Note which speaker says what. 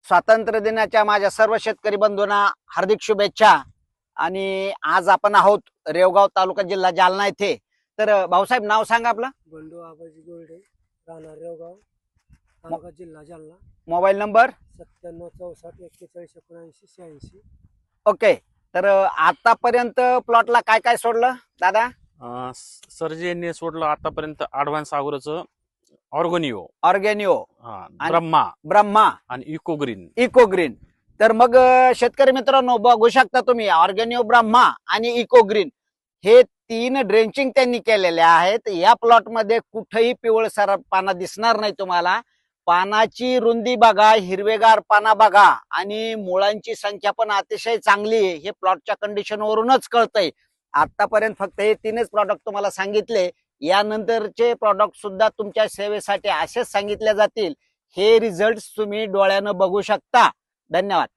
Speaker 1: स्वातंत्र्य दिनाच्या माझ्या सर्व शेतकरी बंधूंना हार्दिक शुभेच्छा। आणि आज आपण आहोत रेवगाव तालुका जिल्हा जालना येथे। तर भाऊसाहेब नाव सांगा आपलं।
Speaker 2: बंडू आबाजी गोल्डे, राहणार रेवगाव, तालुका जिल्हा जालना।
Speaker 1: Mobile number
Speaker 2: 9764414186.
Speaker 1: ओके। तर आतापर्यंत प्लॉटला काय काय सोडलं दादा?
Speaker 3: सरजी यांनी सोडलं आतापर्यंत ऍडव्हान्स अग्रोचं ऑर्गनिओ,
Speaker 1: ऑर्गॅनिओ,
Speaker 3: ब्रह्मा
Speaker 1: ब्रह्मा
Speaker 3: आणि इको ग्रीन.
Speaker 1: Eco green. तर मग शेतकरी मित्रांनो बघू शकता तुम्ही ऑर्गॅनिओ, ब्रह्मा आणि इको ग्रीन हे 3 ड्रेंचिंग त्यांनी केलेले आहेत। या प्लॉट मध्ये कुठेही पिवळसर पाना दिसणार नाही तुम्हाला। पानाची रुंदी बघा, हिरवेगार पाना बघा आणि मुळांची संख्या पण अतिशय चांगली आहे। हे प्लॉटच्या कंडिशन वरूनच कळतंय। आतापर्यंत फक्त हे 3च प्रॉडक्ट तुम्हाला सांगितले, यानंतरचे प्रॉडक्ट सुद्धा तुमच्या सेवेसाठी असेच सांगितले जातील। हे रिझल्ट तुम्ही डोळ्यानं बघू शकता। धन्यवाद।